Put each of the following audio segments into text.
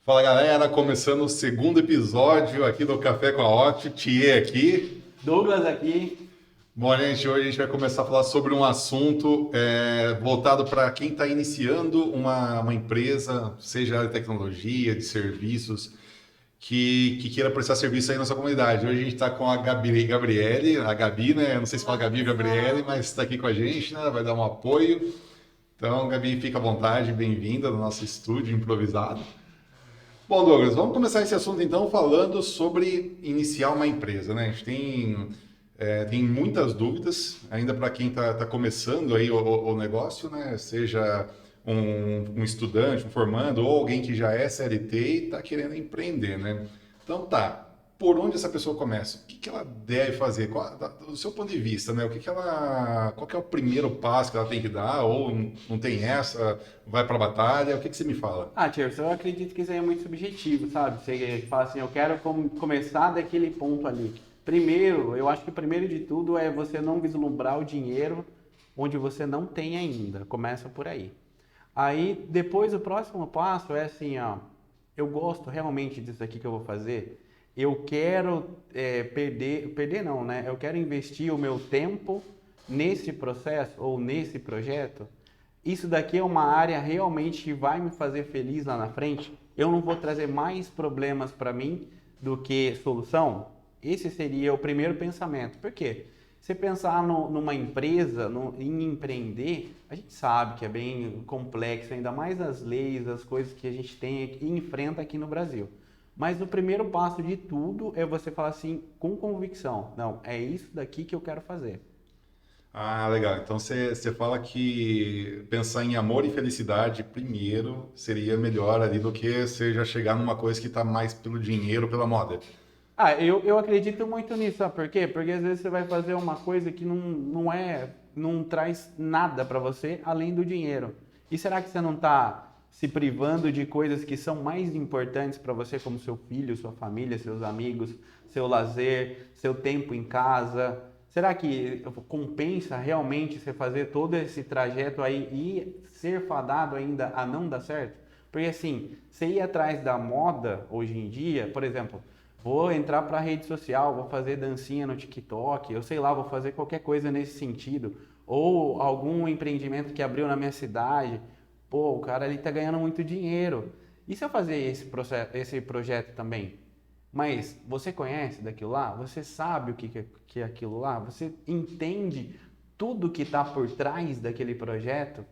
Fala galera, começando o segundo episódio aqui do Café com a Otto, Thier aqui. Douglas aqui. Bom, gente, hoje a gente vai começar a falar sobre um assunto voltado para quem está iniciando uma empresa, seja área de tecnologia, de serviços, que queira prestar serviço aí na sua comunidade. Hoje a gente está com a Gabriele, a Gabi, né? Não sei se fala Gabi ou Gabriele, mas está aqui com a gente, né? Vai dar um apoio. Então, Gabi, fica à vontade, bem-vinda no nosso estúdio improvisado. Bom, Douglas, vamos começar esse assunto então falando sobre iniciar uma empresa, né? A gente tem muitas dúvidas, ainda para quem está começando aí o negócio, né? Seja um estudante, um formando, ou alguém que já é CLT e está querendo empreender, né? Então tá, por onde essa pessoa começa? O que que ela deve fazer? Do seu ponto de vista, né? Qual que é o primeiro passo que ela tem que dar? Ou não tem essa, vai para a batalha? O que que você me fala? Tierson, eu acredito que isso aí é muito subjetivo, sabe? Você fala assim, eu quero começar daquele ponto ali. Primeiro, eu acho que primeiro de tudo é você não vislumbrar o dinheiro onde você não tem ainda. Começa por aí. Aí, depois, o próximo passo é assim, ó, eu gosto realmente disso aqui que eu vou fazer. Eu quero perder não, né? Eu quero investir o meu tempo nesse processo ou nesse projeto. Isso daqui é uma área realmente que vai me fazer feliz lá na frente. Eu não vou trazer mais problemas para mim do que solução. Esse seria o primeiro pensamento. Por quê? Você pensar numa empresa, em empreender, a gente sabe que é bem complexo, ainda mais as leis, as coisas que a gente tem e enfrenta aqui no Brasil. Mas o primeiro passo de tudo é você falar assim, com convicção, não, é isso daqui que eu quero fazer. Ah, legal. Então você fala que pensar em amor e felicidade primeiro seria melhor ali do que você já chegar numa coisa que está mais pelo dinheiro, pela moda. Eu acredito muito nisso, sabe por quê? Porque às vezes você vai fazer uma coisa que não traz nada para você além do dinheiro. E será que você não está se privando de coisas que são mais importantes para você, como seu filho, sua família, seus amigos, seu lazer, seu tempo em casa? Será que compensa realmente você fazer todo esse trajeto aí e ser fadado ainda a não dar certo? Porque assim, você ir atrás da moda hoje em dia, por exemplo, vou entrar para a rede social, vou fazer dancinha no TikTok, eu sei lá, vou fazer qualquer coisa nesse sentido. Ou algum empreendimento que abriu na minha cidade. Pô, o cara ali tá ganhando muito dinheiro. E se eu fazer esse projeto também? Mas você conhece daquilo lá? Você sabe o que é aquilo lá? Você entende tudo que está por trás daquele projeto?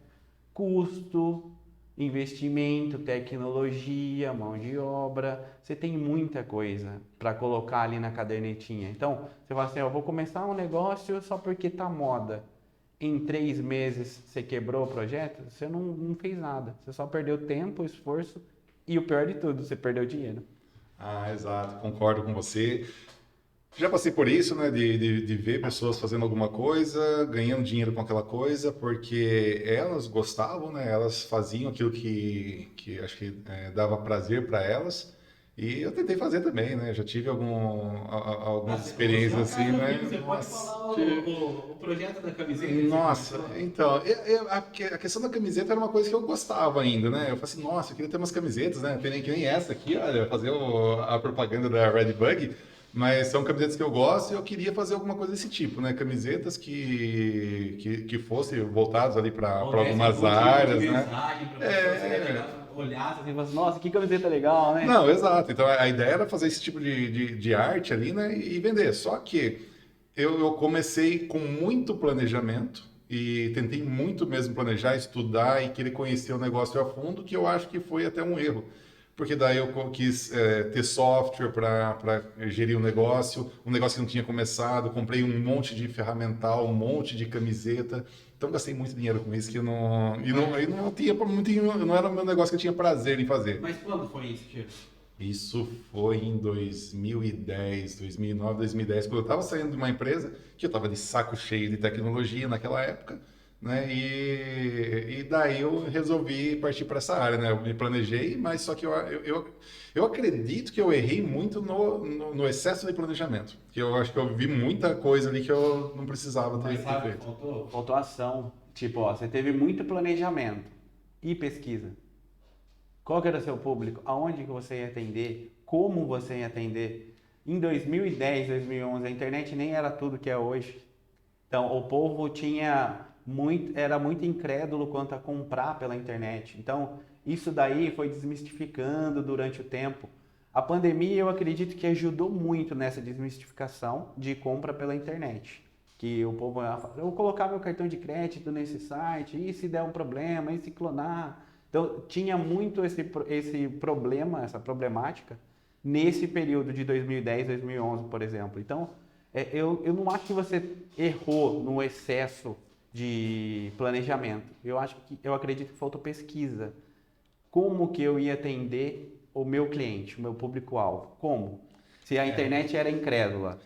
Custo, investimento, tecnologia, mão de obra. Você tem muita coisa para colocar ali na cadernetinha. Então, você fala assim, eu vou começar um negócio só porque tá moda. Em 3 meses você quebrou o projeto, você não fez nada. Você só perdeu tempo, esforço e o pior de tudo, você perdeu dinheiro. Ah, exato, concordo com você. Já passei por isso, né, de ver pessoas fazendo alguma coisa, ganhando dinheiro com aquela coisa, porque elas gostavam, né, elas faziam aquilo que acho que dava prazer para elas. E eu tentei fazer também, né, já tive algumas Você é experiências um assim, cara amigo, né, você pode nossa, falar o projeto da camiseta que você nossa, começou? então, a questão da camiseta era uma coisa que eu gostava ainda, né? Eu falei assim, nossa, eu queria ter umas camisetas, né? Tem nem que nem essa aqui, olha, fazer a propaganda da Red Bug, mas são camisetas que eu gosto e eu queria fazer alguma coisa desse tipo, né? Camisetas que fossem voltadas ali para Ou desse algumas algum tipo de áreas, né? mensagem para você, seria É, legal olhar assim e falar assim, nossa, que camiseta legal, né? não, exato. Então a ideia era fazer esse tipo de arte ali, né? E vender. Só que eu comecei com muito planejamento e tentei muito mesmo planejar, estudar e querer conhecer o negócio a fundo, que eu acho que foi até um erro. Porque daí eu quis ter software para gerir o um negócio que não tinha começado, comprei um monte de ferramental, um monte de camiseta. Então gastei muito dinheiro com isso que eu não, Mas, e não tinha, não era o meu negócio que eu tinha prazer em fazer. mas quando foi isso, tio? Isso foi em 2010, 2009, 2010, quando eu estava saindo de uma empresa que eu estava de saco cheio de tecnologia naquela época, né? E daí eu resolvi partir para essa área, né? Eu me planejei, mas só que eu acredito que eu errei muito no excesso de planejamento. Que eu acho que eu vi muita coisa ali que eu não precisava Mas ter sabe, feito. faltou ação. Tipo, ó, você teve muito planejamento e pesquisa. Qual que era o seu público? Aonde que você ia atender? Como você ia atender? Em 2010, 2011, a internet nem era tudo que é hoje. Então, o povo era muito incrédulo quanto a comprar pela internet. Então, isso daí foi desmistificando durante o tempo. A pandemia, eu acredito que ajudou muito nessa desmistificação de compra pela internet. Que o povo, eu vou colocar meu cartão de crédito nesse site, e se der um problema, e se clonar? Então, tinha muito esse problema, essa problemática, nesse período de 2010, 2011, por exemplo. Então, eu não acho que você errou no excesso de planejamento. Eu acredito que faltou pesquisa. Como que eu ia atender o meu cliente, o meu público-alvo? Como? Se a internet era incrédula.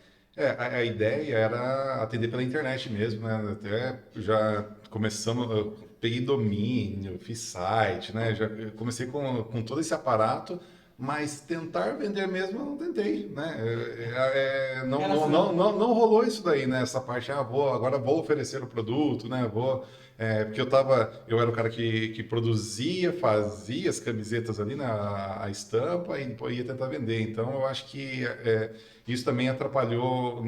A ideia era atender pela internet mesmo, né? Até já começamos, eu peguei domínio, fiz site, né? Já eu comecei com todo esse aparato, mas tentar vender mesmo eu não tentei, né? Não rolou isso daí, né? Essa parte, agora vou oferecer o produto, né? Porque eu era o cara que produzia, fazia as camisetas ali, a estampa e depois ia tentar vender. Então eu acho que isso também atrapalhou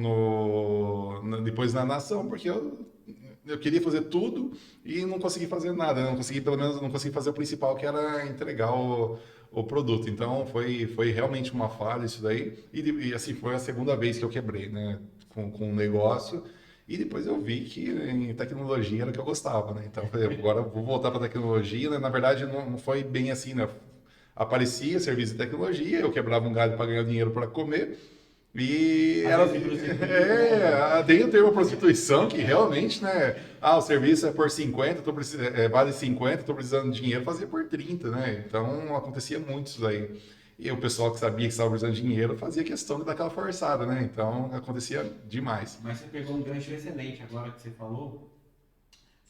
depois na nação, porque eu queria fazer tudo e não consegui fazer nada, né? Não consegui, pelo menos, não consegui fazer o principal, que era entregar o produto. Então, foi realmente uma falha isso daí. E assim, foi a segunda vez que eu quebrei, né? Com um negócio. E depois eu vi que em tecnologia era o que eu gostava, né? Então, eu falei, agora eu vou voltar para tecnologia, né? Na verdade, não foi bem assim, né? Aparecia serviço de tecnologia, eu quebrava um galho para ganhar dinheiro para comer. E Às vezes prostituía, né? tem o termo prostituição que realmente, né? O serviço é por 50, vale 50, estou precisando de dinheiro, fazia por 30, né? Então acontecia muito isso daí. E o pessoal que sabia que estava precisando de dinheiro fazia questão de dar aquela forçada, né? Então acontecia demais. Mas você pegou um gancho excelente agora que você falou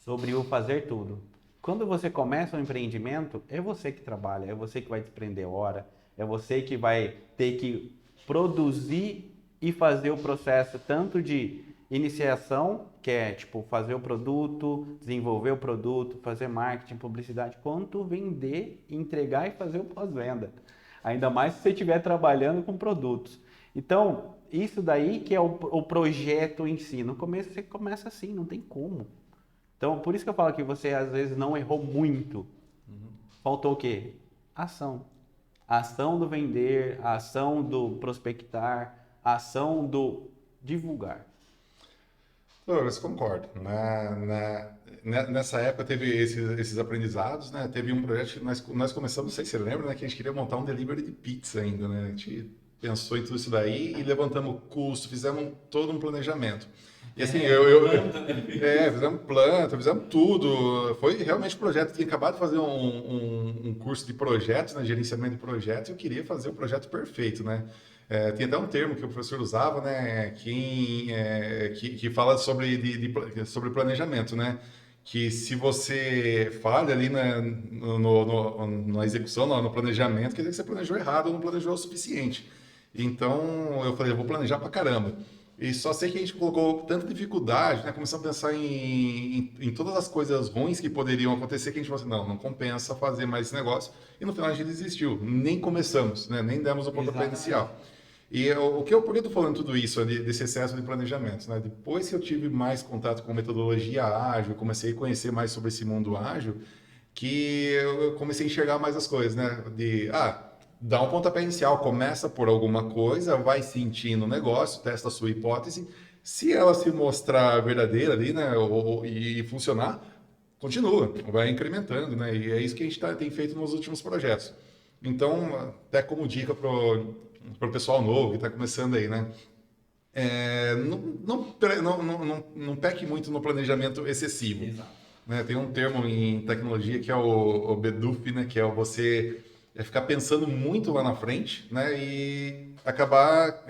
sobre o fazer tudo. Quando você começa um empreendimento, é você que trabalha, é você que vai desprender hora, é você que vai ter que produzir e fazer o processo tanto de iniciação, que é tipo fazer o produto, desenvolver o produto, fazer marketing, publicidade, quanto vender, entregar e fazer o pós-venda. Ainda mais se você estiver trabalhando com produtos. Então, isso daí que é o projeto em si. No começo você começa assim, não tem como. Então, por isso que eu falo que você às vezes não errou muito. Faltou o quê? Ação. A ação do vender, a ação do prospectar, a ação do divulgar. Douglas, concordo. Nessa época teve esses aprendizados, né? Teve um projeto que nós começamos, não sei se você lembra, né? Que a gente queria montar um delivery de pizza ainda, né? A gente pensou em tudo isso daí e levantamos custo, fizemos todo um planejamento. E assim, fizemos planta, fizemos tudo. Foi realmente um projeto. Tinha acabado de fazer um curso de projetos, né? Gerenciamento de projetos, e eu queria fazer o projeto perfeito, né? Tem até um termo que o professor usava, né? Que fala sobre planejamento, né? Que se você falha ali na execução, no planejamento, quer dizer que você planejou errado ou não planejou o suficiente. Então, eu falei, eu vou planejar pra caramba. E só sei que a gente colocou tanta dificuldade, né? Começamos a pensar em todas as coisas ruins que poderiam acontecer, que a gente falou assim, não compensa fazer mais esse negócio. E no final a gente desistiu, nem começamos, né? Nem demos o pontapé inicial. E por que eu tô falando tudo isso, desse excesso de planejamento, né? Depois que eu tive mais contato com metodologia ágil, comecei a conhecer mais sobre esse mundo ágil, que eu comecei a enxergar mais as coisas, né? Dá um pontapé inicial, começa por alguma coisa, vai sentindo o negócio, testa a sua hipótese. Se ela se mostrar verdadeira ali, né, e funcionar, continua, vai incrementando, né? E é isso que a gente tem feito nos últimos projetos. Então, até como dica para o pessoal novo que está começando aí, né? Não peque muito no planejamento excessivo. Exato. Né? Tem um termo em tecnologia que é o BDUF, né? Que é você ficar pensando muito lá na frente, né? E acabar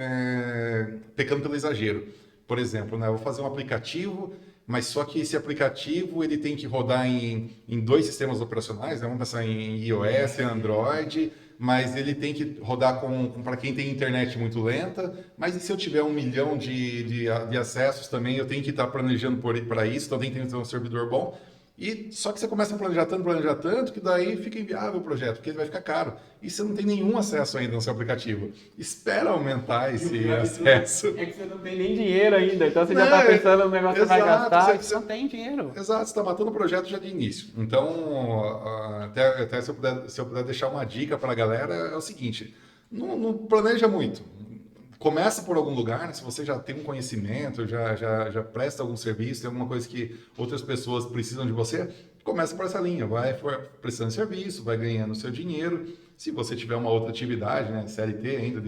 pecando pelo exagero. Por exemplo, né? Eu vou fazer um aplicativo, mas só que esse aplicativo ele tem que rodar em dois sistemas operacionais, né? Vamos pensar em iOS e Android, mas ele tem que rodar para quem tem internet muito lenta. Mas e se eu tiver 1 milhão de acessos também, eu tenho que estar planejando para isso, então tem que ter um servidor bom. E só que você começa a planejar tanto, que daí fica inviável o projeto, porque ele vai ficar caro. E você não tem nenhum acesso ainda no seu aplicativo. Espera aumentar E o esse pior de tudo acesso. é que você não tem nem dinheiro ainda. Então você já Não, está pensando no negócio que você vai exato, gastar e você não tem dinheiro. exato, você está matando o projeto já de início. Então, até se eu puder deixar uma dica para a galera, é o seguinte: não planeja muito. Começa por algum lugar, né? Se você já tem um conhecimento, já presta algum serviço, tem alguma coisa que outras pessoas precisam de você, começa por essa linha, vai prestando serviço, vai ganhando seu dinheiro. Se você tiver uma outra atividade, né, CLT ainda,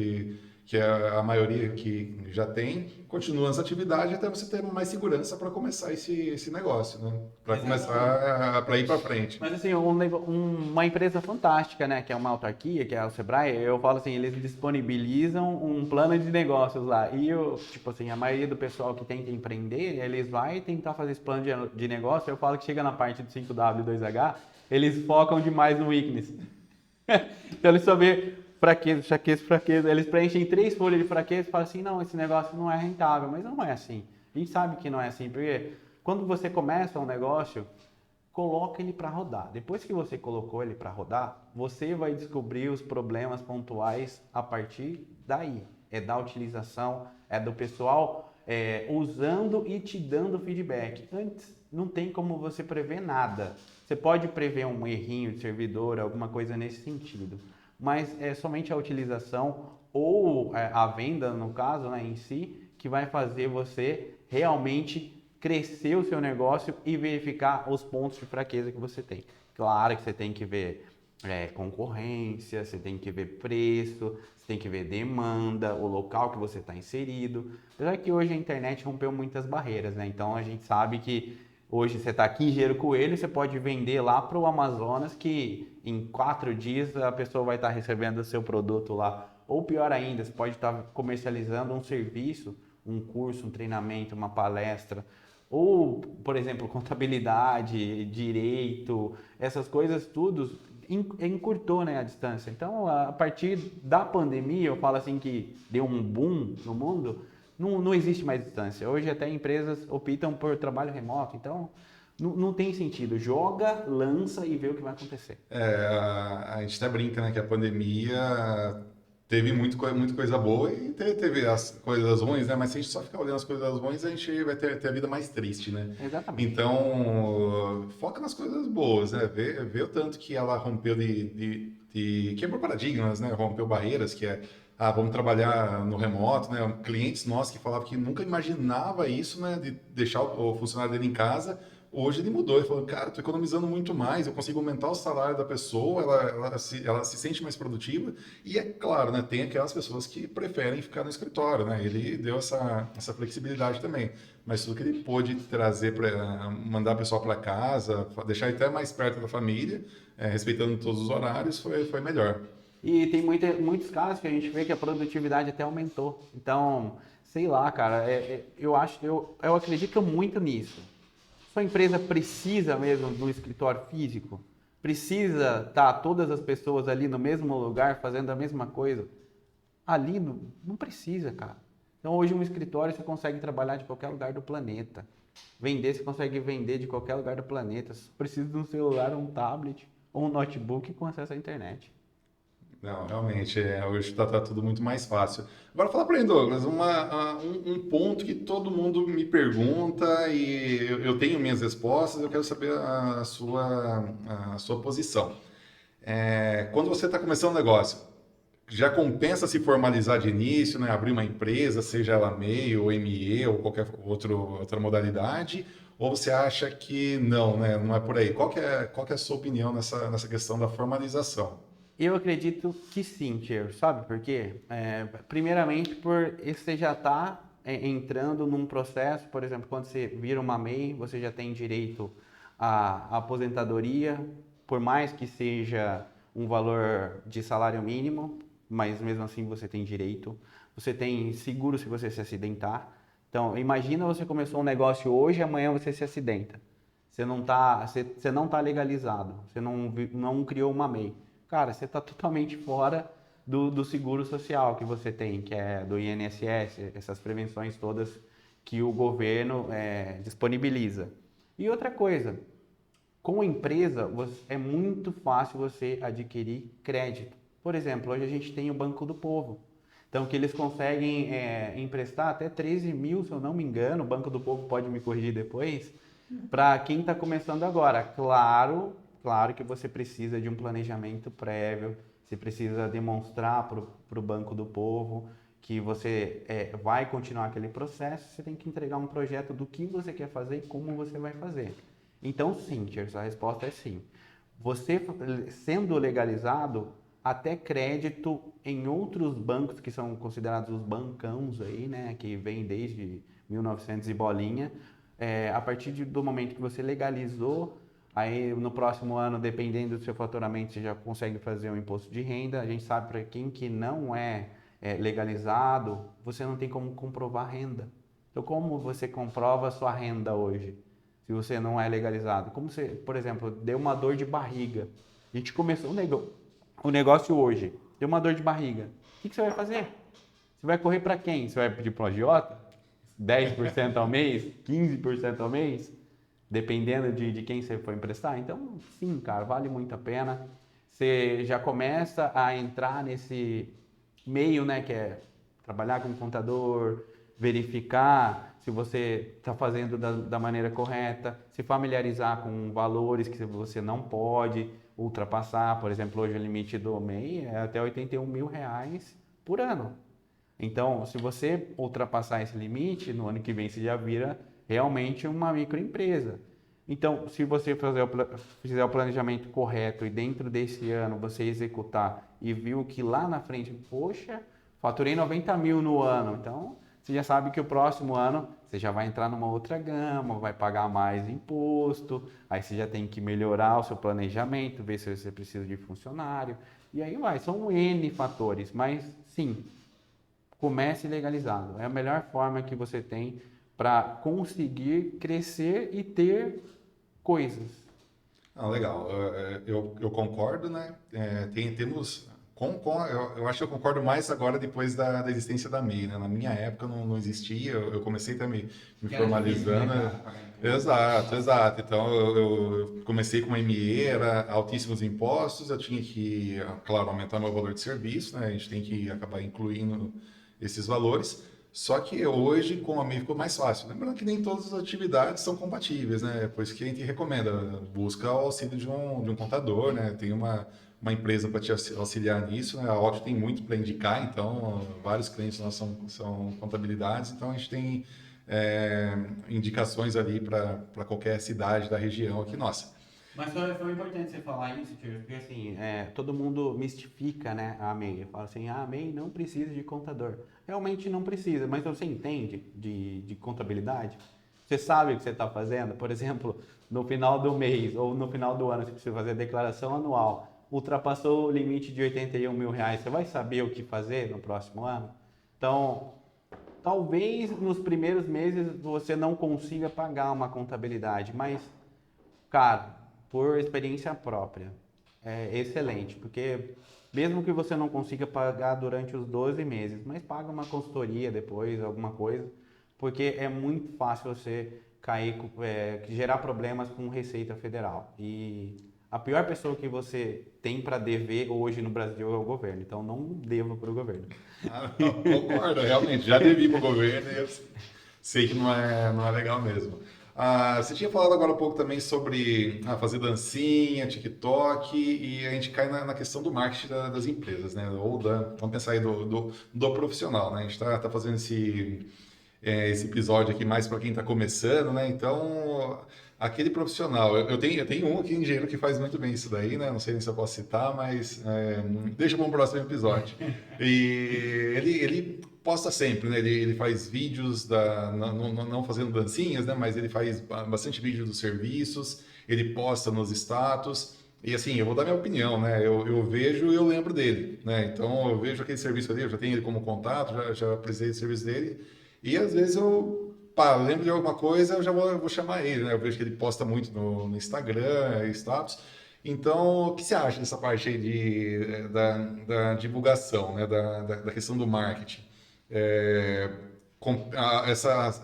que é a maioria que já tem, continua essa atividade até você ter mais segurança para começar esse negócio, né? Para começar, para ir para frente. Mas assim, uma empresa fantástica, né, que é uma autarquia, que é o Sebrae, eu falo assim, eles disponibilizam um plano de negócios lá. E eu, tipo assim, a maioria do pessoal que tenta empreender, eles vai tentar fazer esse plano de negócio, eu falo que chega na parte do 5W e 2H, eles focam demais no weakness. Então eles só vê fraqueza. Eles preenchem 3 folhas de fraqueza e falam assim, não, esse negócio não é rentável. Mas não é assim. A gente sabe que não é assim, porque quando você começa um negócio, coloca ele para rodar. Depois que você colocou ele para rodar, você vai descobrir os problemas pontuais a partir daí. É da utilização, é do pessoal usando e te dando feedback. Antes, não tem como você prever nada. Você pode prever um errinho de servidor, alguma coisa nesse sentido, mas é somente a utilização ou a venda, no caso, né, em si, que vai fazer você realmente crescer o seu negócio e verificar os pontos de fraqueza que você tem. Claro que você tem que ver concorrência, você tem que ver preço, você tem que ver demanda, o local que você está inserido. Apesar que hoje a internet rompeu muitas barreiras, né? Então a gente sabe que hoje você está aqui em Engenheiro Coelho, você pode vender lá para o Amazonas que em 4 dias a pessoa vai estar recebendo o seu produto lá. Ou pior ainda, você pode estar comercializando um serviço, um curso, um treinamento, uma palestra, ou, por exemplo, contabilidade, direito, essas coisas tudo encurtou, né, a distância. Então, a partir da pandemia, eu falo assim que deu um boom no mundo, não existe mais distância. Hoje até empresas optam por trabalho remoto, então não tem sentido. Joga, lança e vê o que vai acontecer. A gente até brinca, né, que a pandemia teve muita coisa boa e teve as coisas ruins, né? Mas se a gente só ficar olhando as coisas ruins, a gente vai ter a vida mais triste, né? Exatamente. Então, foca nas coisas boas, né? Vê o tanto que ela rompeu quebrou paradigmas, né? Rompeu barreiras, que é, vamos trabalhar no remoto, né? Clientes nossos que falavam que nunca imaginava isso, né? De deixar o funcionário dele em casa. Hoje ele mudou, ele falou, cara, estou economizando muito mais, eu consigo aumentar o salário da pessoa, ela se sente mais produtiva, e é claro, né, tem aquelas pessoas que preferem ficar no escritório, né, ele deu essa flexibilidade também, mas tudo que ele pôde trazer para mandar o pessoal para casa, deixar até mais perto da família, respeitando todos os horários, foi melhor. E tem muitos casos que a gente vê que a produtividade até aumentou. Então, sei lá, cara, eu acredito muito nisso. Sua empresa precisa mesmo de um escritório físico? Precisa estar todas as pessoas ali no mesmo lugar fazendo a mesma coisa? Ali não precisa, cara. Então hoje um escritório você consegue trabalhar de qualquer lugar do planeta. Vender, você consegue vender de qualquer lugar do planeta. Você precisa de um celular, um tablet ou um notebook com acesso à internet. Não, realmente, hoje tá tudo muito mais fácil. Agora, fala para mim, Douglas, um ponto que todo mundo me pergunta e eu tenho minhas respostas, eu quero saber a sua posição. Quando você está começando um negócio, já compensa se formalizar de início, né? Abrir uma empresa, seja ela MEI ou ME ou qualquer outra modalidade, ou você acha que não, né? Não é por aí? Qual que é a sua opinião nessa questão da formalização? Eu acredito que sim, Tiago. Sabe por quê? Primeiramente, por você já está entrando num processo, por exemplo, quando você vira uma MEI, você já tem direito à aposentadoria, por mais que seja um valor de salário mínimo, mas mesmo assim você tem direito. Você tem seguro se você se acidentar. Então, imagina você começou um negócio hoje e amanhã você se acidenta. Você não tá legalizado, você não criou uma MEI. Cara, você está totalmente fora do seguro social que você tem, que é do INSS, essas prevenções todas que o governo disponibiliza. E outra coisa, Com a empresa, é muito fácil você adquirir crédito. Por exemplo, hoje a gente tem o Banco do Povo. Então, que eles conseguem emprestar até 13 mil, se eu não me engano, o Banco do Povo pode me corrigir depois, para quem está começando agora. Claro, claro que você precisa de um planejamento prévio, você precisa demonstrar para o Banco do Povo que você vai continuar aquele processo, você tem que entregar um projeto do que você quer fazer e como você vai fazer. Então, sim, Tirso, a resposta é sim. Você sendo legalizado, até crédito em outros bancos que são considerados os bancãos aí, né, que vem desde 1900 e bolinha, a partir do momento que você legalizou, aí no próximo ano, dependendo do seu faturamento, você já consegue fazer um imposto de renda. A gente sabe para quem que não é legalizado, você não tem como comprovar renda. Então, como você comprova a sua renda hoje? Se você não é legalizado. Como você, por exemplo, deu uma dor de barriga. A gente começou o negócio hoje. Deu uma dor de barriga. O que você vai fazer? Você vai correr para quem? Você vai pedir para o agiota? 10% ao mês? 15% ao mês? Dependendo de quem você for emprestar? Então, sim, cara, vale muito a pena. Você já começa a entrar nesse meio, né, que é trabalhar com contador, verificar se você está fazendo da maneira correta, se familiarizar com valores que você não pode ultrapassar. Por exemplo, hoje o limite do MEI é até R$81 mil por ano. Então, se você ultrapassar esse limite, no ano que vem você já vira realmente uma microempresa. Então, se você fizer o planejamento correto e dentro desse ano você executar e viu que lá na frente, poxa, faturei 90 mil no ano, então você já sabe que o próximo ano você já vai entrar numa outra gama, vai pagar mais imposto, aí você já tem que melhorar o seu planejamento, ver se você precisa de funcionário, e aí vai, são N fatores, mas sim, comece legalizado, é a melhor forma que você tem para conseguir crescer e ter coisas. Legal, eu concordo, né? Temos. Eu acho que eu concordo mais agora depois da existência da MEI, né? Na minha época não existia, eu comecei também me formalizando. Exato, exato. Então eu comecei com uma ME, era altíssimos impostos, eu tinha que, claro, aumentar meu valor de serviço, né? A gente tem que acabar incluindo esses valores. Só que hoje, com a MEI, ficou mais fácil. Lembrando que nem todas as atividades são compatíveis, né? Por isso que a gente recomenda, busca o auxílio de um contador, né? Tem uma empresa para te auxiliar nisso, né? A Octo tem muito para indicar, então vários clientes nossos são contabilidades, então a gente tem indicações ali para qualquer cidade da região aqui nossa. Mas foi importante você falar isso, tio, porque assim, todo mundo mistifica, né, a MEI. Fala assim, a MEI não precisa de contador. Realmente não precisa, mas você entende de contabilidade? Você sabe o que você está fazendo? Por exemplo, no final do mês ou no final do ano, você precisa fazer a declaração anual. Ultrapassou o limite de R$81 mil, você vai saber o que fazer no próximo ano? Então, talvez nos primeiros meses você não consiga pagar uma contabilidade, mas, cara, por experiência própria, é excelente, porque mesmo que você não consiga pagar durante os 12 meses, mas paga uma consultoria depois, alguma coisa, porque é muito fácil você gerar problemas com Receita Federal. E a pior pessoa que você tem para dever hoje no Brasil é o governo, então não deva para o governo. Concordo, realmente, já devi para o governo e eu sei que não é legal mesmo. Você tinha falado agora há pouco também sobre fazer dancinha, TikTok, e a gente cai na questão do marketing das empresas, né? Vamos pensar aí do profissional, né? A gente está fazendo esse episódio aqui mais para quem está começando, né? Então, aquele profissional, eu tenho um aqui, engenheiro, que faz muito bem isso daí, né? Não sei se eu posso citar, mas deixa para um próximo episódio. E ele posta sempre, né? Ele faz vídeos, não fazendo dancinhas, né? Mas ele faz bastante vídeo dos serviços, ele posta nos status. E assim, eu vou dar minha opinião, né? Eu vejo e eu lembro dele, né? Então, eu vejo aquele serviço ali, eu já tenho ele como contato, já precisei do serviço dele. E às vezes lembro de alguma coisa, eu já vou chamar ele, né? Eu vejo que ele posta muito no Instagram, status. Então, o que você acha dessa parte aí da divulgação, né? Da questão do marketing?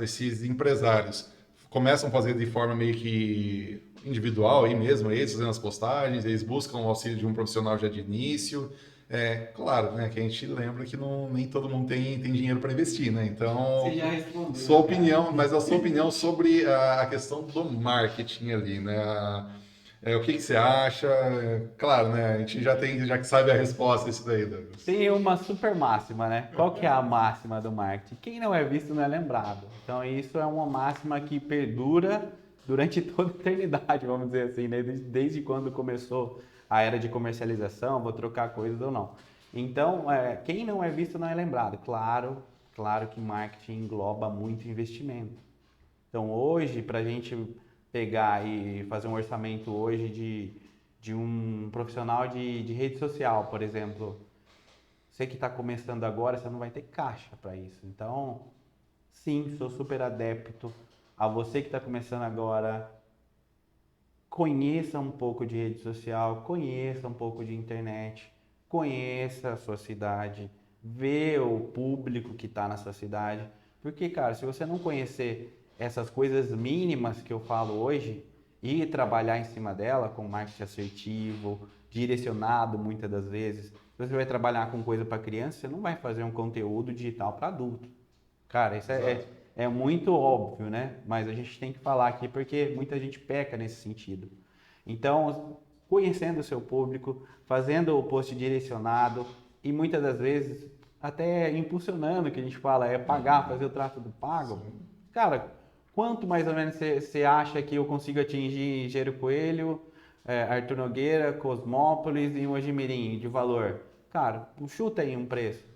Esses empresários começam a fazer de forma meio que individual aí mesmo, eles fazendo as postagens, eles buscam o auxílio de um profissional já de início. Claro, né, que a gente lembra que nem todo mundo tem dinheiro para investir, né? Então, Você já respondeu, sua opinião, mas a sua opinião sobre a questão do marketing ali, né? O que você acha? Claro, né? A gente já que sabe a resposta disso daí, Douglas. Tem uma super máxima, né? Qual que é a máxima do marketing? Quem não é visto não é lembrado. Então isso é uma máxima que perdura durante toda a eternidade, vamos dizer assim, né? Desde quando começou a era de comercialização, vou trocar coisas ou não. Então, quem não é visto não é lembrado. Claro que marketing engloba muito investimento. Então hoje, para a gente pegar e fazer um orçamento hoje de um profissional de rede social, por exemplo, você que está começando agora, você não vai ter caixa para isso. Então, sim, sou super adepto a você que está começando agora. Conheça um pouco de rede social, conheça um pouco de internet, conheça a sua cidade, vê o público que está na sua cidade. Porque, cara, se você não conhecer essas coisas mínimas que eu falo hoje e trabalhar em cima dela com marketing assertivo, direcionado muitas das vezes, se você vai trabalhar com coisa para criança, você não vai fazer um conteúdo digital para adulto. Cara, isso é muito óbvio, né? Mas a gente tem que falar aqui porque muita gente peca nesse sentido. Então, conhecendo o seu público, fazendo o post direcionado e muitas das vezes até impulsionando, que a gente fala, pagar, fazer o tráfego pago. Cara, quanto mais ou menos você acha que eu consigo atingir Engenheiro Coelho, Arthur Nogueira, Cosmópolis e Mojimirim de valor? Cara, chuta aí um preço.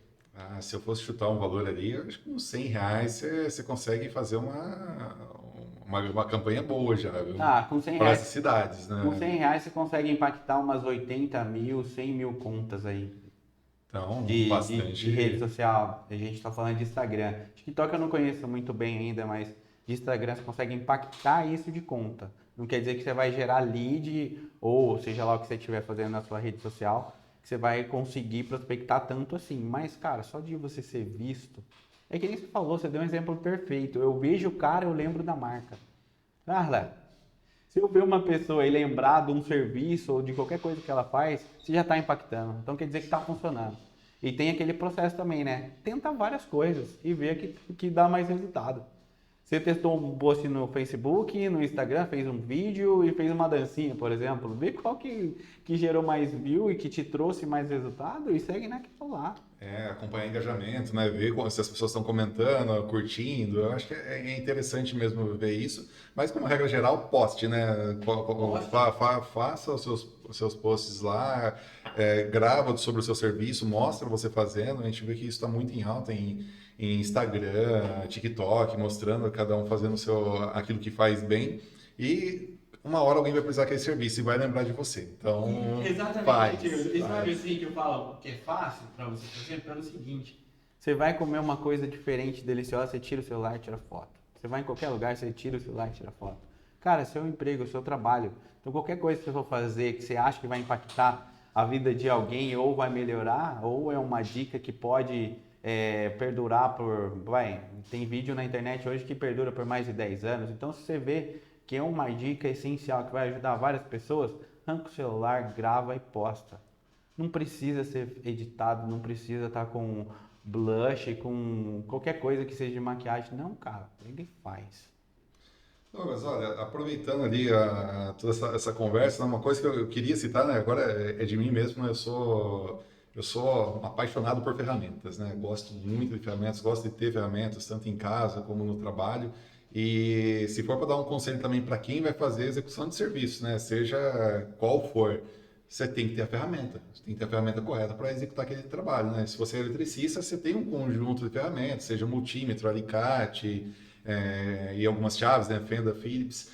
Se eu fosse chutar um valor ali, eu acho que uns R$ 100 você consegue fazer uma campanha boa já, viu? Com 100 Para reais, essas cidades, né? com 100 reais você consegue impactar umas 80 mil, 100 mil contas aí Então, de bastante. rede social. A gente está falando de Instagram. TikTok eu não conheço muito bem ainda, mas de Instagram você consegue impactar isso de conta. Não quer dizer que você vai gerar lead ou seja lá o que você estiver fazendo na sua rede social, que você vai conseguir prospectar tanto assim. Mas, cara, só de você ser visto... É que nem você falou, você deu um exemplo perfeito. Eu vejo o cara, eu lembro da marca. Carla, se eu ver uma pessoa e lembrar de um serviço ou de qualquer coisa que ela faz, você já está impactando. Então quer dizer que está funcionando. E tem aquele processo também, né? Tenta várias coisas e vê que dá mais resultado. Você testou um post no Facebook, no Instagram, fez um vídeo e fez uma dancinha, por exemplo. Vê qual que gerou mais view e que te trouxe mais resultado e segue naquilo lá. Acompanhar engajamento, né? Ver se as pessoas estão comentando, curtindo. Eu acho que é interessante mesmo ver isso. Mas, como regra geral, poste, né? Faça os seus posts lá, grava sobre o seu serviço, mostra você fazendo. A gente vê que isso está muito em alta em Instagram, TikTok, mostrando cada um fazendo aquilo que faz bem. E uma hora alguém vai precisar daquele serviço e vai lembrar de você. Então, exatamente. E sabe assim que eu falo que é fácil para você fazer? Pelo seguinte, você vai comer uma coisa diferente, deliciosa, você tira o celular e tira foto. Você vai em qualquer lugar, você tira o celular e tira foto. Cara, seu emprego, seu trabalho. Então, qualquer coisa que você for fazer que você acha que vai impactar a vida de alguém ou vai melhorar, ou é uma dica que pode perdurar tem vídeo na internet hoje que perdura por mais de 10 anos. Então, se você vê que é uma dica essencial que vai ajudar várias pessoas, arranca o celular, grava e posta. Não precisa ser editado, não precisa estar com blush, com qualquer coisa que seja de maquiagem. Não, cara, pega e faz. Mas olha, aproveitando ali toda essa conversa, uma coisa que eu queria citar, né? Agora é de mim mesmo, né? Eu sou apaixonado por ferramentas, né? Gosto muito de ferramentas, gosto de ter ferramentas, tanto em casa como no trabalho. E se for para dar um conselho também para quem vai fazer execução de serviço, né? Seja qual for, você tem que ter a ferramenta. Você tem que ter a ferramenta correta para executar aquele trabalho, né? Se você é eletricista, você tem um conjunto de ferramentas, seja multímetro, alicate, e algumas chaves, né? Fenda, Philips.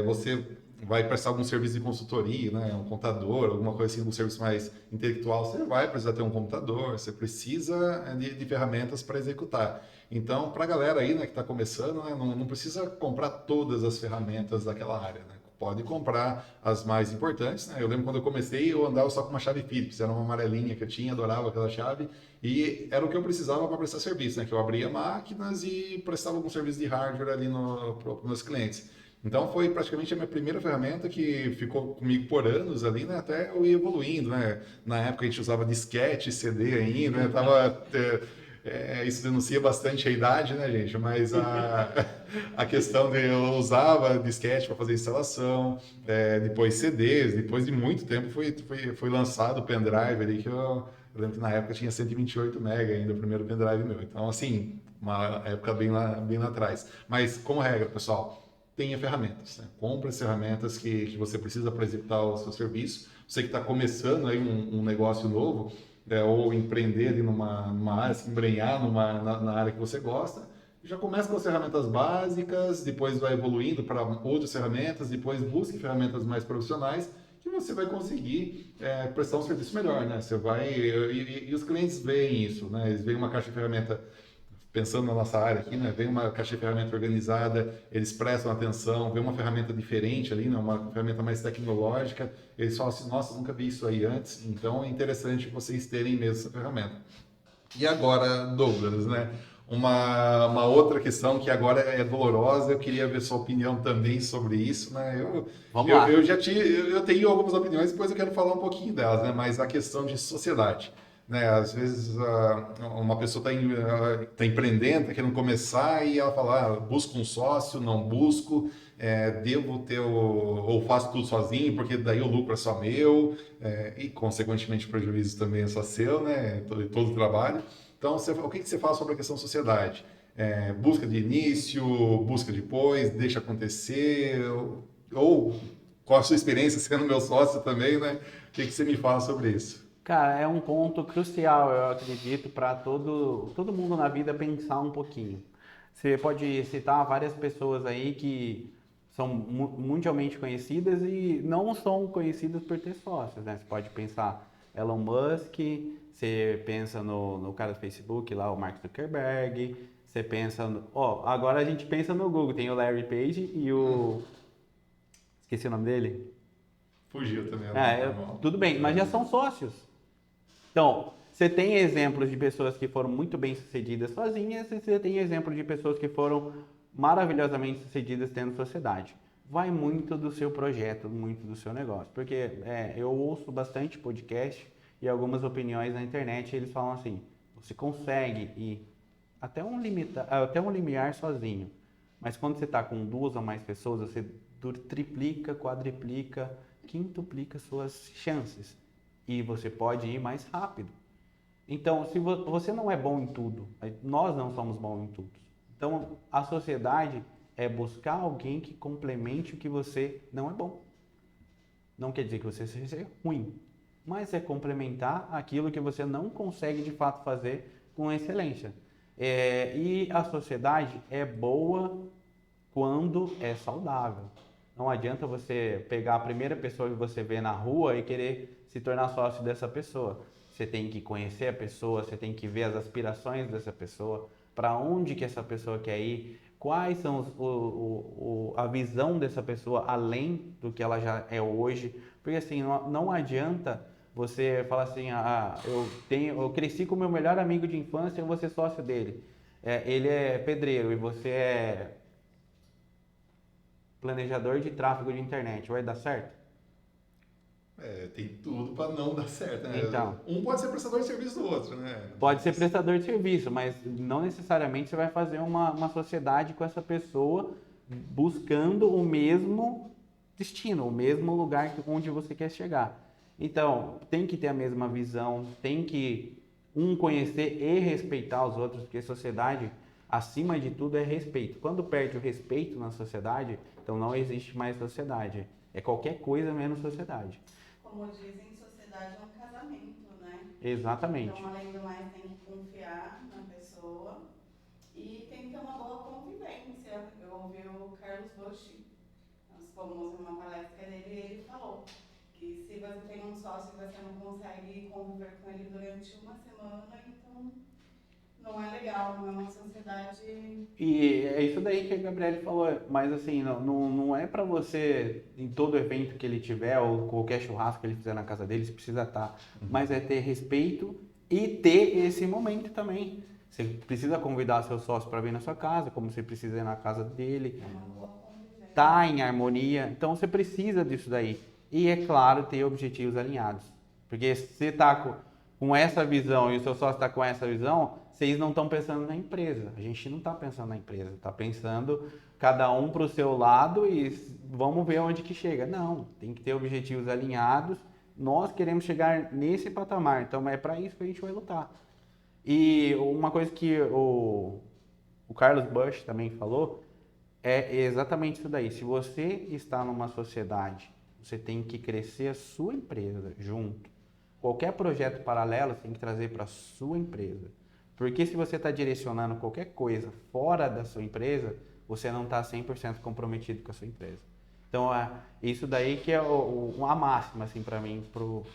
Você vai prestar algum serviço de consultoria, né? Um contador, alguma coisa assim, um serviço mais intelectual, você vai precisar ter um computador, você precisa de ferramentas para executar. Então, para a galera aí, né, que está começando, né, não precisa comprar todas as ferramentas daquela área, né? Pode comprar as mais importantes, né? Eu lembro quando eu comecei, eu andava só com uma chave Philips, era uma amarelinha que eu tinha, adorava aquela chave, e era o que eu precisava para prestar serviço, né? Que eu abria máquinas e prestava algum serviço de hardware ali para os meus clientes. Então foi praticamente a minha primeira ferramenta que ficou comigo por anos ali, né? Até eu ir evoluindo, né? Na época a gente usava disquete, CD ainda, né? Isso denuncia bastante a idade, né, gente? Mas a questão de eu usava disquete para fazer instalação, depois CDs, depois de muito tempo foi lançado o pendrive ali, eu lembro que na época tinha 128 MB ainda, o primeiro pendrive meu. Então, assim, uma época bem lá atrás. Mas, como regra, pessoal, tenha ferramentas, né? Compre as ferramentas que você precisa para executar o seu serviço. Você que está começando aí um negócio novo, ou empreender ali numa área, se embrenhar na área que você gosta, já começa com as ferramentas básicas, depois vai evoluindo para outras ferramentas, depois busque ferramentas mais profissionais que você vai conseguir prestar um serviço melhor, né? Você vai e os clientes veem isso, né? Eles veem uma caixa de ferramenta pensando na nossa área aqui, né? Vem uma caixa de ferramenta organizada, eles prestam atenção, vem uma ferramenta diferente ali, né? Uma ferramenta mais tecnológica, eles falam assim, nossa, nunca vi isso aí antes, então é interessante vocês terem mesmo essa ferramenta. E agora, Douglas, né? Uma outra questão que agora é dolorosa, eu queria ver sua opinião também sobre isso, né? Vamos lá. Eu tenho algumas opiniões, depois eu quero falar um pouquinho delas, né? Mas a questão de sociedade, né? Às vezes uma pessoa tá empreendendo, está querendo começar e ela fala, busco um sócio, não busco, devo ter ou faço tudo sozinho, porque daí o lucro é só meu, e consequentemente o prejuízo também é só seu, né? Todo o trabalho. Então, o que você fala sobre a questão sociedade? Busca de início, busca depois, deixa acontecer, ou com a sua experiência sendo meu sócio também, né? O que você me fala sobre isso? Cara, é um ponto crucial, eu acredito, para todo mundo na vida pensar um pouquinho. Você pode citar várias pessoas aí que são mundialmente conhecidas e não são conhecidas por ter sócios, né? Você pode pensar Elon Musk, você pensa no cara do Facebook lá, o Mark Zuckerberg, você pensa agora a gente pensa no Google, tem o Larry Page e o... Esqueci o nome dele? Fugiu também. Tudo bem, mas já são sócios. Então, você tem exemplos de pessoas que foram muito bem sucedidas sozinhas e você tem exemplos de pessoas que foram maravilhosamente sucedidas tendo sociedade. Vai muito do seu projeto, muito do seu negócio. Porque eu ouço bastante podcast e algumas opiniões na internet e eles falam assim, você consegue ir até um limiar sozinho. Mas quando você está com 2 ou mais pessoas, você triplica, quadriplica, quintuplica suas chances. E você pode ir mais rápido. Então, se você não é bom em tudo, nós não somos bons em tudo. Então, a sociedade é buscar alguém que complemente o que você não é bom. Não quer dizer que você seja ruim, mas é complementar aquilo que você não consegue de fato fazer com excelência. E a sociedade é boa quando é saudável. Não adianta você pegar a primeira pessoa que você vê na rua e querer se tornar sócio dessa pessoa. Você tem que conhecer a pessoa, você tem que ver as aspirações dessa pessoa, para onde que essa pessoa quer ir, quais são a visão dessa pessoa além do que ela já é hoje. Porque assim, não adianta você falar assim, eu cresci com o meu melhor amigo de infância, eu vou ser sócio dele. Ele é pedreiro e você é planejador de tráfego de internet, vai dar certo? Tem tudo para não dar certo, né? Então, Um pode ser prestador de serviço do outro, né? pode ser prestador de serviço, mas não necessariamente você vai fazer uma sociedade com essa pessoa buscando o mesmo destino, o mesmo lugar onde você quer chegar. Então, tem que ter a mesma visão, tem que conhecer e respeitar os outros, porque sociedade, acima de tudo, é respeito. Quando perde o respeito na sociedade, então não existe mais sociedade. É qualquer coisa menos sociedade. Como dizem, sociedade é um casamento, né? Exatamente. Então, além do mais, tem que confiar na pessoa e tem que ter uma boa convivência. Eu ouvi o Carlos Bush, nós fomos em uma palestra dele e ele falou que se você tem um sócio e você não consegue conviver com ele durante uma semana, então não é legal, não é uma sociedade... E é isso daí que a Gabriele falou, mas assim, não é pra você, em todo evento que ele tiver, ou qualquer churrasco que ele fizer na casa dele, você precisa estar, mas é ter respeito e ter esse momento também. Você precisa convidar seu sócio para vir na sua casa, como você precisa ir na casa dele. É uma boa convivência. tá em harmonia. Então você precisa disso daí. E é claro, ter objetivos alinhados. Porque se você está com essa visão e o seu sócio está com essa visão, vocês não estão pensando na empresa. A gente não está pensando na empresa, está pensando cada um para o seu lado e vamos ver onde que chega. Não, tem que ter objetivos alinhados. Nós queremos chegar nesse patamar, então é para isso que a gente vai lutar. E uma coisa que o Carlos Bush também falou é exatamente isso daí. Se você está numa sociedade, você tem que crescer a sua empresa junto. Qualquer projeto paralelo você tem que trazer para a sua empresa. Porque se você está direcionando qualquer coisa fora da sua empresa, você não está 100% comprometido com a sua empresa. Então, isso daí que é uma máxima assim, para mim,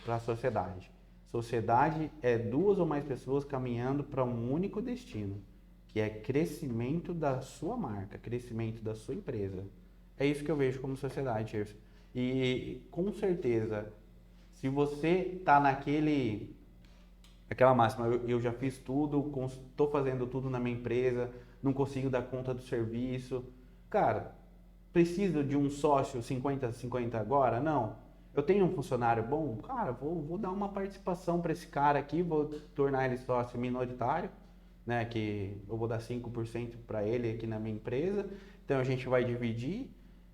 para a sociedade. Sociedade é 2 ou mais pessoas caminhando para um único destino, que é crescimento da sua marca, crescimento da sua empresa. É isso que eu vejo como sociedade, Gerson. E com certeza, se você está aquela máxima, eu já fiz tudo, estou fazendo tudo na minha empresa, não consigo dar conta do serviço. Cara, preciso de um sócio 50-50 agora? Não. Eu tenho um funcionário bom? Cara, vou dar uma participação para esse cara aqui, vou tornar ele sócio minoritário, né? Que eu vou dar 5% para ele aqui na minha empresa. Então a gente vai dividir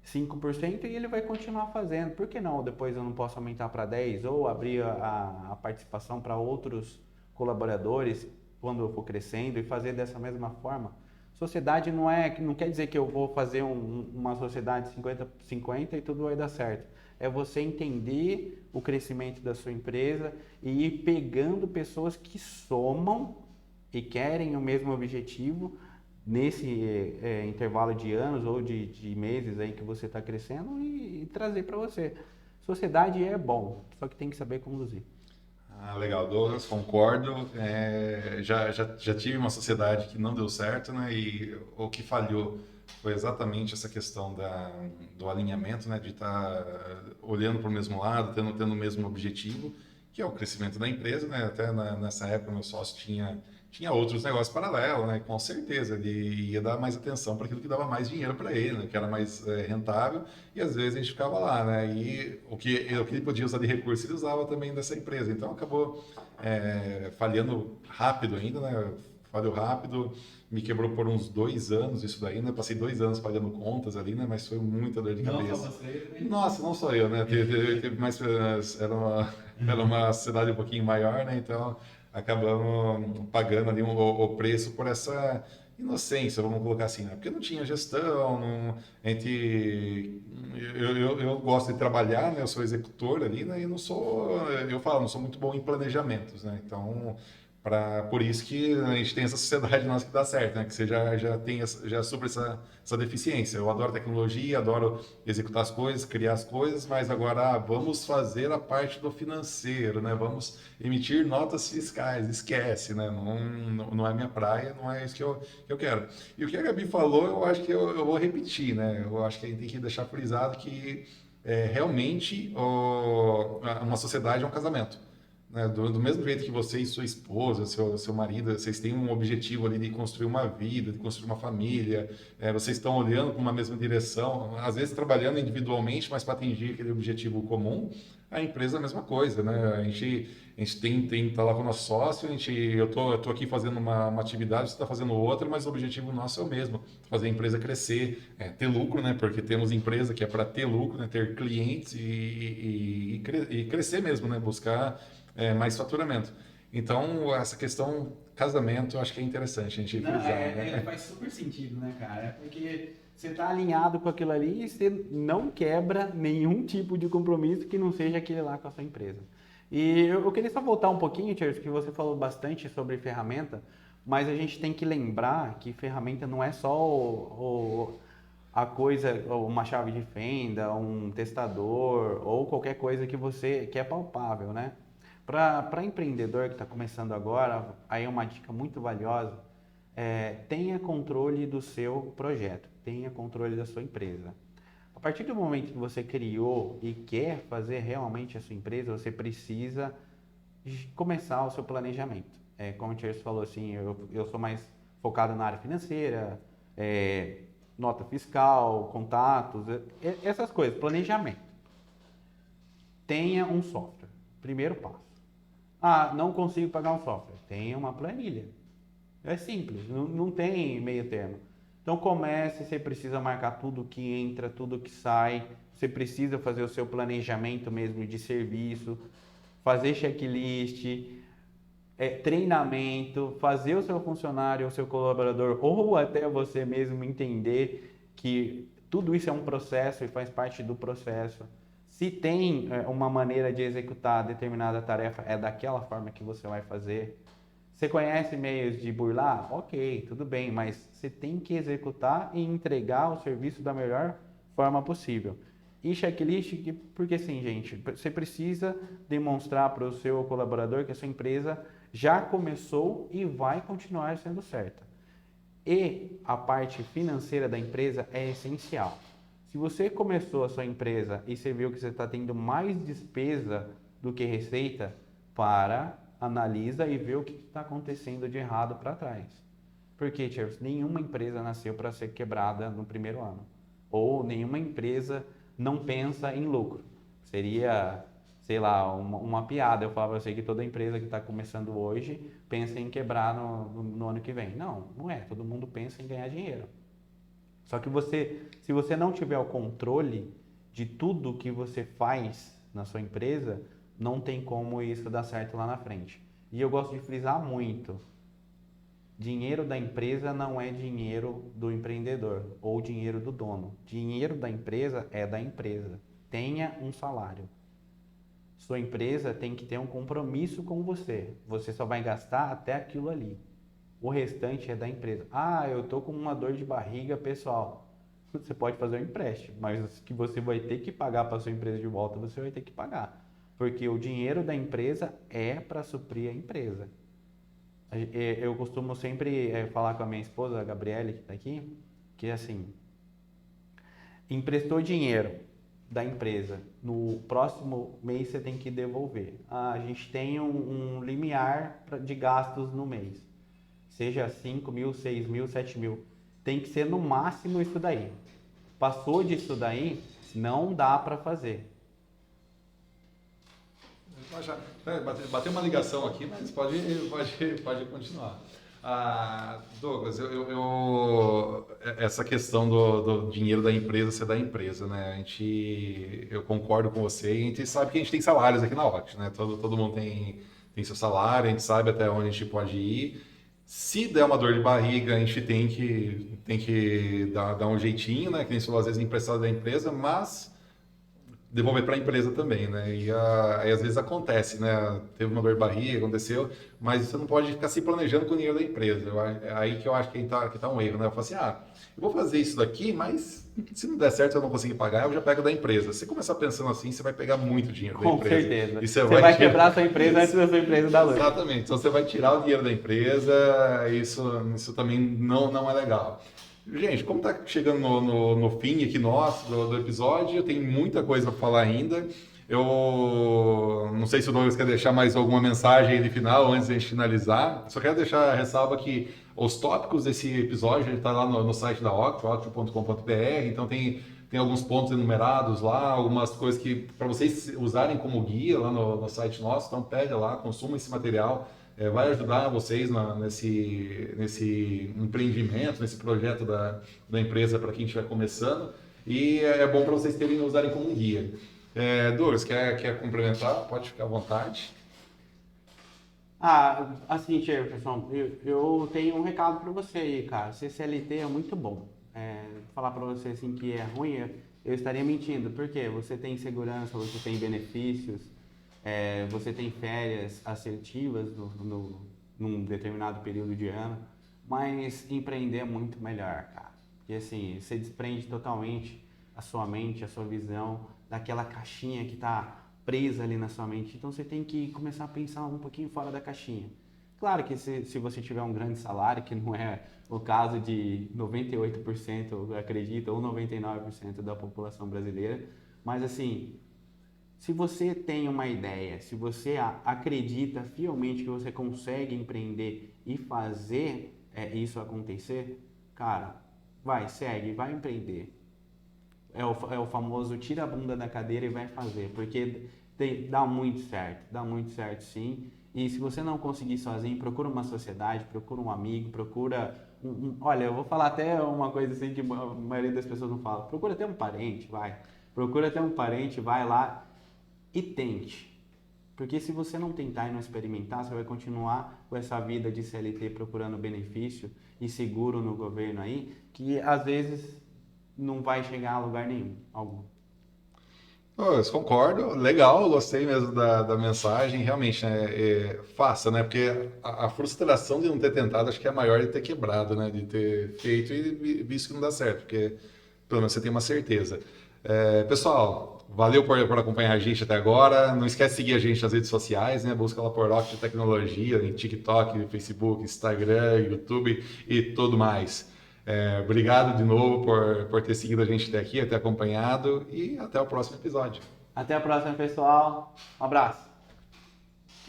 5% e ele vai continuar fazendo. Por que não? Depois eu não posso aumentar para 10% ou abrir a participação para outros colaboradores quando eu for crescendo e fazer dessa mesma forma. Sociedade não quer dizer que eu vou fazer uma sociedade 50-50 e tudo vai dar certo. É você entender o crescimento da sua empresa e ir pegando pessoas que somam e querem o mesmo objetivo nesse intervalo de anos ou de meses aí que você está crescendo e trazer para você. Sociedade é bom, só que tem que saber conduzir. Ah, legal, Douglas, concordo. Já tive uma sociedade que não deu certo, né? E o que falhou foi exatamente essa questão do alinhamento, né? De estar olhando para o mesmo lado, tendo o mesmo objetivo, que é o crescimento da empresa, né? Até nessa época, meu sócio tinha outros negócios paralelos, né? Com certeza, ele ia dar mais atenção para aquilo que dava mais dinheiro para ele, né? Que era mais rentável, e às vezes a gente ficava lá, né? E o que ele podia usar de recurso, ele usava também dessa empresa. Então acabou falhando rápido ainda, né? Falhou rápido, me quebrou por uns 2 anos isso daí, né? Passei 2 anos pagando contas ali, né? Mas foi muita dor de cabeça. Não só você, né? Nossa, não só eu, né? Teve mais, era uma cidade um pouquinho maior, né? Então acabamos pagando ali o preço por essa inocência, vamos colocar assim, né? Porque não tinha gestão, eu gosto de trabalhar, né? Eu sou executor ali, né? E não sou muito bom em planejamentos, né? Então por isso que a gente tem essa sociedade nossa que dá certo, né? Que você já supre essa deficiência. Eu adoro tecnologia, adoro executar as coisas, criar as coisas, mas agora vamos fazer a parte do financeiro, né? Vamos emitir notas fiscais, esquece, né? Não é minha praia, não é isso que eu quero. E o que a Gabi falou, eu acho que eu vou repetir, né? Eu acho que a gente tem que deixar frisado que realmente uma sociedade é um casamento. Né? Do mesmo jeito que você e sua esposa, seu marido, vocês têm um objetivo ali de construir uma vida, de construir uma família, vocês estão olhando para uma mesma direção, às vezes trabalhando individualmente, mas para atingir aquele objetivo comum, a empresa é a mesma coisa, né? A gente tem que estar lá com o nosso sócio, eu tô aqui fazendo uma atividade, você está fazendo outra, mas o objetivo nosso é o mesmo, fazer a empresa crescer, ter lucro, né? Porque temos empresa que é para ter lucro, né? Ter clientes e crescer mesmo, né? Buscar mais faturamento. Então, essa questão casamento, eu acho que é interessante a gente frisar, né? Faz super sentido, né, cara? Porque você está alinhado com aquilo ali e você não quebra nenhum tipo de compromisso que não seja aquele lá com a sua empresa. E eu queria só voltar um pouquinho, Tiers, que você falou bastante sobre ferramenta, mas a gente tem que lembrar que ferramenta não é só a coisa, uma chave de fenda, um testador ou qualquer coisa que é palpável, né? Para empreendedor que está começando agora, aí é uma dica muito valiosa, tenha controle do seu projeto, tenha controle da sua empresa. A partir do momento que você criou e quer fazer realmente a sua empresa, você precisa começar o seu planejamento. Como o Tierce falou, assim, eu sou mais focado na área financeira, nota fiscal, contatos, essas coisas, planejamento. Tenha um software. Primeiro passo. Ah, não consigo pagar um software. Tenha uma planilha. É simples, não tem meio termo. Então comece, você precisa marcar tudo que entra, tudo que sai. Você precisa fazer o seu planejamento mesmo de serviço, fazer checklist, treinamento, fazer o seu funcionário, o seu colaborador, ou até você mesmo entender que tudo isso é um processo e faz parte do processo. Se tem uma maneira de executar determinada tarefa, é daquela forma que você vai fazer. Você conhece meios de burlar? Ok, tudo bem, mas você tem que executar e entregar o serviço da melhor forma possível. E checklist, porque assim, gente, você precisa demonstrar para o seu colaborador que a sua empresa já começou e vai continuar sendo certa. E a parte financeira da empresa é essencial. Se você começou a sua empresa e você viu que você está tendo mais despesa do que receita, analisa e vê o que está acontecendo de errado para trás. Porque, Charles, nenhuma empresa nasceu para ser quebrada no primeiro ano. Ou nenhuma empresa não pensa em lucro. Seria, sei lá, uma piada. Eu falava assim que toda empresa que está começando hoje pensa em quebrar no ano que vem. Não, não é. Todo mundo pensa em ganhar dinheiro. Só que se você não tiver o controle de tudo que você faz na sua empresa, não tem como isso dar certo lá na frente. E eu gosto de frisar muito. Dinheiro da empresa não é dinheiro do empreendedor ou dinheiro do dono. Dinheiro da empresa é da empresa. Tenha um salário. Sua empresa tem que ter um compromisso com você. Você só vai gastar até aquilo ali. O restante é da empresa. Ah, eu tô com uma dor de barriga pessoal. Você pode fazer um empréstimo, mas que você vai ter que pagar para sua empresa de volta, você vai ter que pagar. Porque o dinheiro da empresa é para suprir a empresa. Eu costumo sempre falar com a minha esposa, a Gabriele, que está aqui, que é assim, emprestou dinheiro da empresa, no próximo mês você tem que devolver. A gente tem um limiar de gastos no mês. Seja 5 mil, 6 mil, 7 mil. Tem que ser no máximo isso daí. Passou disso daí, não dá para fazer. Bateu uma ligação aqui, mas pode continuar. Douglas, essa questão do dinheiro da empresa ser da empresa, né? Eu concordo com você, e a gente sabe que a gente tem salários aqui na Oct, né? Todo mundo tem seu salário, a gente sabe até onde a gente pode ir. Se der uma dor de barriga, a gente tem que dar um jeitinho, né? Que nem você falou, às vezes emprestado da empresa, mas devolver para a empresa também, né? E aí às vezes acontece, né? Teve uma dor de barriga, aconteceu, mas você não pode ficar se planejando com o dinheiro da empresa. É aí que eu acho que tá um erro, né? Eu falo assim, eu vou fazer isso daqui, mas se não der certo, eu não conseguir pagar, eu já pego da empresa. Se você começar pensando assim, você vai pegar muito dinheiro da empresa. Com certeza. E você vai quebrar a sua empresa antes da sua empresa dar lucro. Exatamente. Então você vai tirar o dinheiro da empresa, isso também não é legal. Gente, como está chegando no fim aqui nosso do episódio, tem muita coisa para falar ainda. Eu não sei se o Douglas quer deixar mais alguma mensagem aí de final antes de a gente finalizar. Só quero deixar a ressalva que os tópicos desse episódio está lá no site da Oct, oct.com.br. Então tem alguns pontos enumerados lá, algumas coisas que para vocês usarem como guia lá no site nosso. Então pega lá, consuma esse material. Vai ajudar vocês nesse empreendimento, nesse projeto da empresa para quem estiver começando. E é bom para vocês usarem como um guia. Douglas, quer complementar? Pode ficar à vontade. Assim, Jefferson, eu tenho um recado para você aí, cara. CLT é muito bom. Falar para você assim que é ruim, eu estaria mentindo. Por quê? Você tem segurança, você tem benefícios. Você tem férias assertivas num determinado período de ano, mas empreender é muito melhor, cara. Porque assim, você desprende totalmente a sua mente, a sua visão daquela caixinha que está presa ali na sua mente. Então você tem que começar a pensar um pouquinho fora da caixinha. Claro que se você tiver um grande salário, que não é o caso de 98%, eu acredito, ou 99% da população brasileira, mas assim, se você tem uma ideia, se você acredita fielmente que você consegue empreender e fazer isso acontecer, cara, vai, segue, vai empreender. É o famoso tira a bunda da cadeira e vai fazer, porque dá muito certo sim. E se você não conseguir sozinho, procura uma sociedade, procura um amigo, procura olha, eu vou falar até uma coisa assim que a maioria das pessoas não fala. Procura ter um parente, vai. Procura ter um parente, vai lá e tente. Porque se você não tentar e não experimentar, você vai continuar com essa vida de CLT procurando benefício e seguro no governo aí, que às vezes não vai chegar a lugar nenhum, algum. Eu concordo, legal, gostei mesmo da mensagem, realmente, né, faça, né, porque a frustração de não ter tentado acho que é maior de ter quebrado, né, de ter feito e visto que não dá certo, porque pelo menos você tem uma certeza. Pessoal, valeu por acompanhar a gente até agora, não esquece de seguir a gente nas redes sociais, né, busca lá por Rock de Tecnologia, em TikTok, Facebook, Instagram, YouTube e tudo mais. Obrigado de novo por ter seguido a gente até aqui, ter acompanhado e até o próximo episódio. Até a próxima, pessoal. Um abraço.